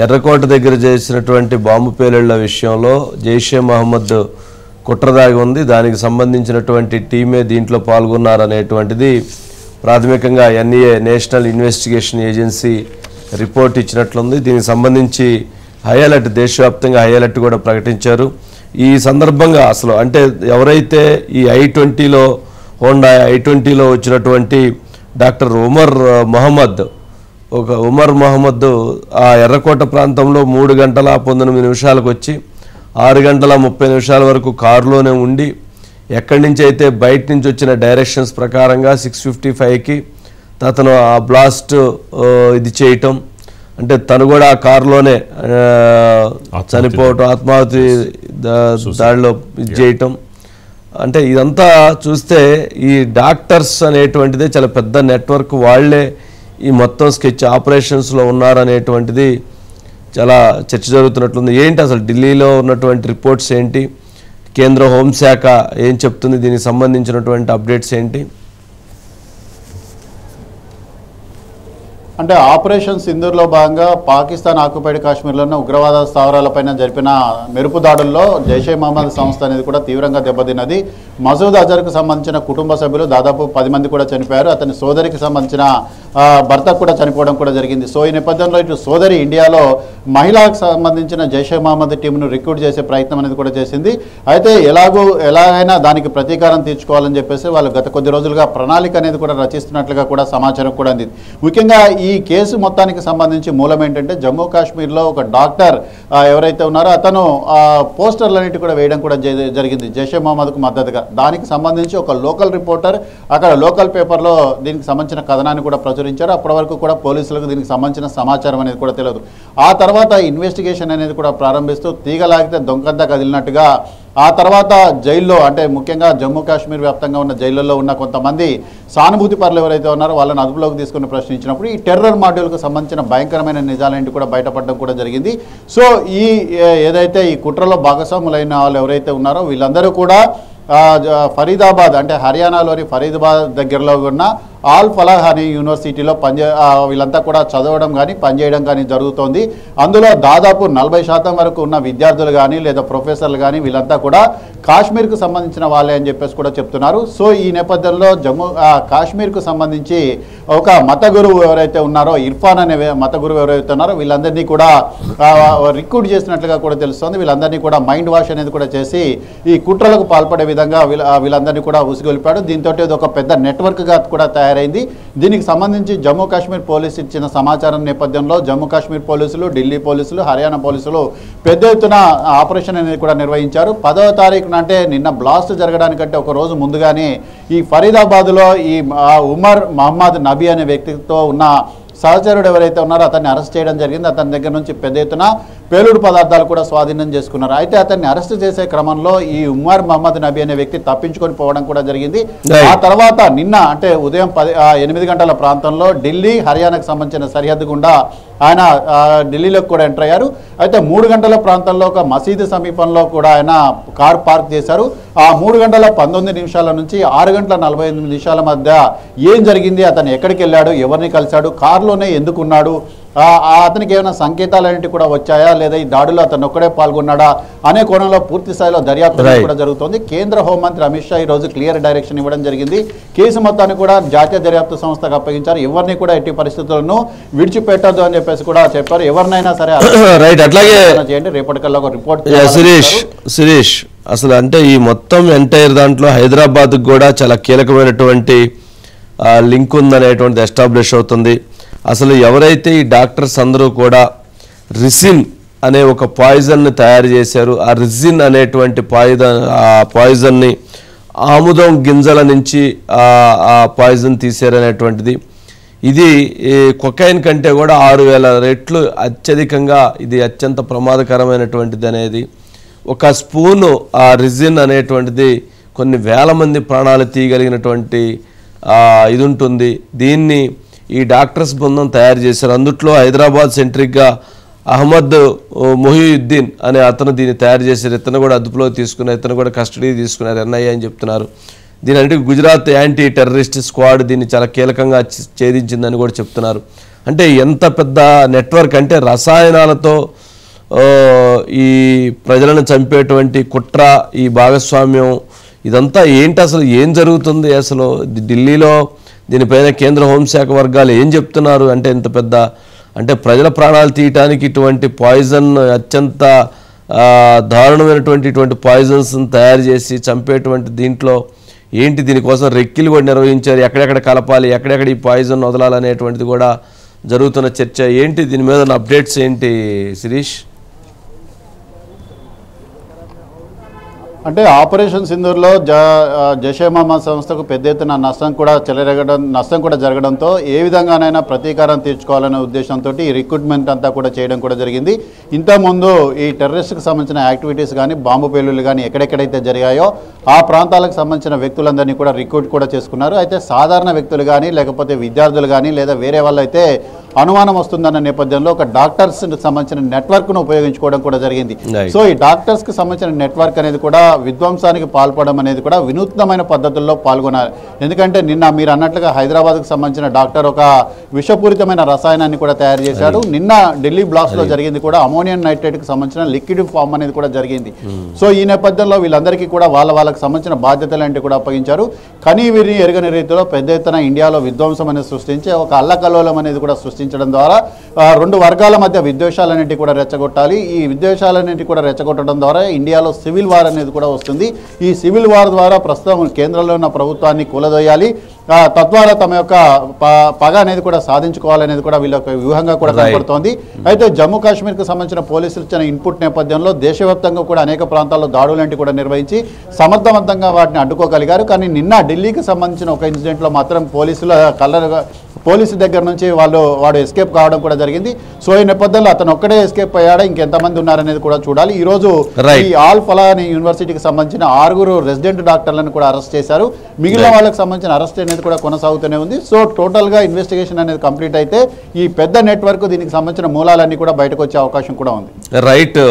ఎర్రకోట దగ్గర చేసినటువంటి బాంబు పేలుళ్ల విషయంలో జైషే మహమ్మద్ కుట్రదాగి ఉంది. దానికి సంబంధించినటువంటి టీమే దీంట్లో పాల్గొన్నారనేటువంటిది ప్రాథమికంగా NIA national investigation agency report ఇచ్చినట్లుంది. దీనికి సంబంధించి హై అలర్ట్, దేశవ్యాప్తంగా హై అలర్ట్ కూడా ప్రకటించారు. ఈ సందర్భంగా అసలు అంటే ఎవరైతే ఈ I-20లో హోండా I-20లో వచ్చినటువంటి డాక్టర్ ఉమర్ మహమ్మద్ ఆ ఎర్రకోట ప్రాంతంలో 3 గంటల 19 నిమిషాలకు వచ్చి 6 గంటల 30 నిమిషాల వరకు కారులోనే ఉండి ఎక్కడి నుంచి అయితే బయట నుంచి వచ్చిన డైరెక్షన్స్ ప్రకారంగా 6:55కి అతను ఆ బ్లాస్ట్ ఇది చేయటం, అంటే తను కూడా ఆ కారులోనే చనిపోవటం, ఆత్మాహుతి దాడిలో ఇది చేయటం. అంటే ఇదంతా చూస్తే ఈ డాక్టర్స్ అనేటువంటిదే చాలా పెద్ద నెట్వర్క్, వాళ్లే ఈ మొత్తం స్కెచ్ ఆపరేషన్స్లో ఉన్నారనేటువంటిది చాలా చర్చ జరుగుతున్నట్లుంది. ఏంటి అసలు ఢిల్లీలో ఉన్నటువంటి రిపోర్ట్స్ ఏంటి, కేంద్ర హోంశాఖ ఏం చెప్తుంది, దీనికి సంబంధించినటువంటి అప్డేట్స్ ఏంటి? అంటే ఆపరేషన్ సింధూర్లో భాగంగా పాకిస్తాన్ ఆక్యుపైడ్ కాశ్మీర్లోని ఉగ్రవాద స్థావరాలపైన జరిపిన మెరుపు దాడుల్లో జైషే మహమ్మద్ సంస్థ అనేది కూడా తీవ్రంగా దెబ్బతిన్నది. మసూద్ అజర్కు సంబంధించిన కుటుంబ సభ్యులు దాదాపు 10 మంది కూడా చనిపోయారు. అతని సోదరికి సంబంధించిన భర్త కూడా చనిపోవడం కూడా జరిగింది. సో ఈ నేపథ్యంలో ఇటు సోదరి ఇండియాలో మహిళలకు సంబంధించిన జైషే మహమ్మద్ టీంను రిక్రూట్ చేసే ప్రయత్నం అనేది కూడా చేసింది. అయితే ఎలాగైనా దానికి ప్రతీకారం తీర్చుకోవాలని చెప్పేసి వాళ్ళు గత కొద్ది రోజులుగా ప్రణాళిక అనేది కూడా రచిస్తున్నట్లుగా కూడా సమాచారం కూడా అంది. ముఖ్యంగా ఈ కేసు మొత్తానికి సంబంధించి మూలం ఏంటంటే జమ్మూ కాశ్మీర్లో ఒక డాక్టర్ ఎవరైతే ఉన్నారో అతను పోస్టర్లన్నిటి కూడా వేయడం కూడా జరిగింది జైషే మహమ్మద్కు మద్దతుగా. దానికి సంబంధించి ఒక లోకల్ రిపోర్టర్ అక్కడ లోకల్ పేపర్లో దీనికి సంబంధించిన కథనాన్ని కూడా ప్రచురించారు. అప్పటి వరకు కూడా పోలీసులకు దీనికి సంబంధించిన సమాచారం అనేది కూడా తెలియదు. ఆ తర్వాత ఇన్వెస్టిగేషన్ అనేది కూడా ప్రారంభిస్తూ తీగలాగితే దొంగంతా కదిలినట్టుగా ఆ తర్వాత జైల్లో, అంటే ముఖ్యంగా జమ్మూ కాశ్మీర్ వ్యాప్తంగా ఉన్న జైళ్ళల్లో ఉన్న కొంతమంది సానుభూతి పరులు ఎవరైతే ఉన్నారో వాళ్ళని అదుపులోకి తీసుకుని ప్రశ్నించినప్పుడు ఈ టెర్రర్ మాడ్యూల్కు సంబంధించిన భయంకరమైన నిజాలేంటి కూడా బయటపడడం కూడా జరిగింది. సో ఏదైతే ఈ కుట్రలో భాగస్వాములైన వాళ్ళు ఎవరైతే ఉన్నారో వీళ్ళందరూ కూడా ఫరీదాబాద్, అంటే హర్యానాలోని ఫరీదాబాద్ దగ్గరలో ఉన్న ఆల్ ఫలాహ్ అనే యూనివర్సిటీలో వీళ్ళంతా కూడా చదవడం కానీ పనిచేయడం కానీ జరుగుతోంది. అందులో దాదాపు 40% వరకు ఉన్న విద్యార్థులు కానీ లేదా ప్రొఫెసర్లు కానీ వీళ్ళంతా కూడా కాశ్మీర్కు సంబంధించిన వాళ్ళే అని చెప్పేసి కూడా చెప్తున్నారు. సో ఈ నేపథ్యంలో కాశ్మీర్కు సంబంధించి ఒక మత గురువు ఎవరైతే ఉన్నారో, ఇర్ఫాన్ అనే మత గురువు ఎవరైతే ఉన్నారో వీళ్ళందరినీ కూడా రిక్రూట్ చేసినట్లుగా కూడా తెలుస్తోంది. వీళ్ళందరినీ కూడా మైండ్ వాష్ అనేది కూడా చేసి ఈ కుట్రలకు పాల్పడే విధంగా వీళ్ళందరినీ కూడా ఉసిగొలిపాడు. దీంతో ఇది ఒక పెద్ద నెట్వర్క్గా కూడా తయారైంది. దీనికి సంబంధించి జమ్మూ కాశ్మీర్ పోలీసు ఇచ్చిన సమాచారం నేపథ్యంలో జమ్మూ కాశ్మీర్ పోలీసులు, ఢిల్లీ పోలీసులు, హర్యానా పోలీసులు పెద్ద ఎత్తున ఆపరేషన్ అనేది కూడా నిర్వహించారు. 10వ తారీఖున, అంటే నిన్న బ్లాస్ట్ జరగడానికంటే ఒక రోజు ముందుగానే ఈ ఫరీదాబాద్లో ఈ ఉమర్ మహమ్మద్ నబీ అనే వ్యక్తితో ఉన్న సహచరుడు ఎవరైతే ఉన్నారో అతన్ని అరెస్ట్ చేయడం జరిగింది. అతని దగ్గర నుంచి పెద్ద ఎత్తున పేలుడు పదార్థాలు కూడా స్వాధీనం చేసుకున్నారు. అయితే అతన్ని అరెస్ట్ చేసే క్రమంలో ఈ ఉమర్ మహమ్మద్ నబీ అనే వ్యక్తి తప్పించుకొని పోవడం కూడా జరిగింది. ఆ తర్వాత నిన్న, అంటే ఉదయం 8 గంటల ప్రాంతంలో ఢిల్లీ హర్యానాకు సంబంధించిన సరిహద్దు గుండా ఆయన ఢిల్లీలోకి కూడా ఎంటర్ అయ్యారు. అయితే 3 గంటల ప్రాంతంలో ఒక మసీదు సమీపంలో కూడా ఆయన కార్ పార్క్ చేశారు. ఆ 3 గంటల 19 నిమిషాల నుంచి 6 గంటల 48 నిమిషాల మధ్య ఏం జరిగింది, అతను ఎక్కడికి వెళ్ళాడు, ఎవరిని కలిశాడు, కారులోనే ఎందుకున్నాడు, అతనికి ఏమైనా సంకేతాలు అనేవి కూడా వచ్చాయా, లేదా ఈ దాడిలో అతను ఒక్కడే పాల్గొన్నాడా అనే కోణంలో పూర్తి స్థాయిలో దర్యాప్తు కూడా జరుగుతోంది. కేంద్ర హోంమంత్రి అమిత్ షా ఈ రోజు క్లియర్ డైరెక్షన్ ఇవ్వడం జరిగింది. కేసు మొత్తాన్ని కూడా జాతీయ దర్యాప్తు సంస్థకు అప్పగించారు. ఎవరిని కూడా ఎట్టి పరిస్థితులను విడిచిపెట్టద్దు అని చెప్పేసి కూడా చెప్పారు. ఎవరినైనా సరే చేయండి, రేపటికల్లా ఒక రిపోర్ట్. శిరీష్, అసలు అంటే ఈ మొత్తం ఎంటైర్ దాంట్లో హైదరాబాద్ కూడా చాలా కీలకమైనటువంటి లింక్ ఉందనేటువంటిది ఎస్టాబ్లిష్ అవుతుంది. అసలు ఎవరైతే ఈ డాక్టర్స్ అందరూ కూడా రిసిన్ అనే ఒక పాయిజన్ని తయారు చేశారు, ఆ రిసిన్ అనేటువంటి పాయిజన్ని ఆముదం గింజల నుంచి ఆ పాయిజన్ తీశారనేటువంటిది, ఇది కొకైన్ కంటే కూడా 6000 రెట్లు అత్యధికంగా ఇది అత్యంత ప్రమాదకరమైనటువంటిది అనేది. ఒక స్పూను ఆ రిజిన్ అనేటువంటిది కొన్ని వేల మంది ప్రాణాలు తీయగలిగినటువంటి ఇది ఉంటుంది. దీన్ని ఈ డాక్టర్స్ బృందం తయారు చేశారు. అందుట్లో హైదరాబాద్ సెంట్రిక్గా అహ్మద్ మొహియుద్దీన్ అనే అతను దీన్ని తయారు చేశారు. ఇతను కూడా అదుపులో తీసుకున్నారు, ఇతను కూడా కస్టడీ తీసుకున్నారు ఎన్ఐఏ అని చెప్తున్నారు. దీని అంటే గుజరాత్ యాంటీ టెర్రరిస్ట్ స్క్వాడ్ దీన్ని చాలా కీలకంగా ఛేదించిందని కూడా చెప్తున్నారు. అంటే ఎంత పెద్ద నెట్వర్క్ అంటే రసాయనాలతో ఈ ప్రజలను చంపేటువంటి కుట్ర, ఈ భాగస్వామ్యం, ఇదంతా ఏంటి, అసలు ఏం జరుగుతుంది, అసలు ఢిల్లీలో దీనిపైన కేంద్ర హోంశాఖ వర్గాలు ఏం చెప్తున్నారు? అంటే ఇంత పెద్ద, అంటే ప్రజల ప్రాణాలు తీయటానికి ఇటువంటి పాయిజన్, అత్యంత దారుణమైనటువంటి ఇటువంటి పాయిజన్స్ తయారు చేసి చంపేటువంటి దీంట్లో ఏంటి, దీనికోసం రెక్కిలు కూడా నిర్వహించారు, ఎక్కడెక్కడ కలపాలి, ఎక్కడెక్కడ ఈ పాయిజన్ వదలాలనేటువంటిది కూడా జరుగుతున్న చర్చ ఏంటి, దీని మీద అప్డేట్స్ ఏంటి శిరీష్? అంటే ఆపరేషన్ సింధూర్లో జైషే మహమ్మద్ సంస్థకు పెద్ద ఎత్తున నష్టం కూడా జరగడంతో ఏ విధంగానైనా ప్రతీకారం తీర్చుకోవాలనే ఉద్దేశంతో ఈ రిక్రూట్మెంట్ అంతా కూడా చేయడం కూడా జరిగింది. ఇంతకుముందు ఈ టెర్రరిస్ట్కి సంబంధించిన యాక్టివిటీస్ కానీ, బాంబు పేలుళ్ళు కానీ ఎక్కడెక్కడైతే జరిగాయో ఆ ప్రాంతాలకు సంబంధించిన వ్యక్తులందరినీ కూడా రిక్రూట్ కూడా చేసుకున్నారు. అయితే సాధారణ వ్యక్తులు కానీ, లేకపోతే విద్యార్థులు కానీ, లేదా వేరే వాళ్ళు అయితే అనుమానం వస్తుందన్న నేపథ్యంలో ఒక డాక్టర్స్కి సంబంధించిన నెట్వర్క్ను ఉపయోగించుకోవడం కూడా జరిగింది. సో ఈ డాక్టర్స్కి సంబంధించిన నెట్వర్క్ అనేది కూడా విధ్వంసానికి పాల్పడడం అనేది కూడా వినూత్నమైన పద్ధతుల్లో పాల్గొనాలి. ఎందుకంటే నిన్న మీరు అన్నట్లుగా హైదరాబాద్కు సంబంధించిన డాక్టర్ ఒక విషపూరితమైన రసాయనాన్ని కూడా తయారు చేశాడు. నిన్న ఢిల్లీ బ్లాస్ట్లో జరిగింది కూడా అమోనియం నైట్రేట్కి సంబంధించిన లిక్విడ్ ఫామ్ అనేది కూడా జరిగింది. సో ఈ నేపథ్యంలో వీళ్ళందరికీ కూడా వాళ్ళకి సంబంధించిన బాధ్యతలు కూడా అప్పగించారు. కానీ వీరిని ఎరగని రీతిలో పెద్ద ఎత్తున ఇండియాలో విధ్వంసం అనేది సృష్టించి ఒక అల్లకల్లోలం అనేది కూడా సృష్టించడం ద్వారా రెండు వర్గాల మధ్య విద్వేషాలన్నింటి కూడా రెచ్చగొట్టాలి. ఈ విద్వేషాలన్నింటి కూడా రెచ్చగొట్టడం ద్వారా ఇండియాలో సివిల్ వార్ అనేది కూడా వస్తుంది. ఈ సివిల్ వార్ ద్వారా ప్రస్తుతం కేంద్రంలో ఉన్న ప్రభుత్వాన్ని కూలదోయాలి, తద్వారా తమ యొక్క పగ అనేది కూడా సాధించుకోవాలనేది కూడా వీళ్ళ యొక్క వ్యూహంగా కూడా కనపడుతోంది. అయితే జమ్మూ కాశ్మీర్కి సంబంధించిన పోలీసులు ఇచ్చిన ఇన్పుట్ నేపథ్యంలో దేశవ్యాప్తంగా కూడా అనేక ప్రాంతాల్లో దాడులంటి కూడా నిర్వహించి సమర్థవంతంగా వాటిని అడ్డుకోగలిగారు. కానీ నిన్న ఢిల్లీకి సంబంధించిన ఒక ఇన్సిడెంట్లో మాత్రం పోలీసు దగ్గర నుంచి వాడు ఎస్కేప్ కావడం కూడా జరిగింది. సో ఈ నేపథ్యంలో అతను ఒక్కడే ఎస్కేప్ అయ్యాడా, ఇంకెంతమంది ఉన్నారనేది కూడా చూడాలి. ఈ రోజు ఈ ఆల్ ఫలాని యూనివర్సిటీకి సంబంధించిన 6 రెసిడెంట్ డాక్టర్లను కూడా అరెస్ట్ చేశారు. మిగిలిన వాళ్ళకి సంబంధించిన అరెస్ట్ అనేది కూడా కొనసాగుతూనే ఉంది. సో టోటల్ గా ఇన్వెస్టిగేషన్ అనేది కంప్లీట్ అయితే ఈ పెద్ద నెట్వర్క్, దీనికి సంబంధించిన మూలాలన్నీ కూడా బయటకు వచ్చే అవకాశం కూడా ఉంది. రైట్.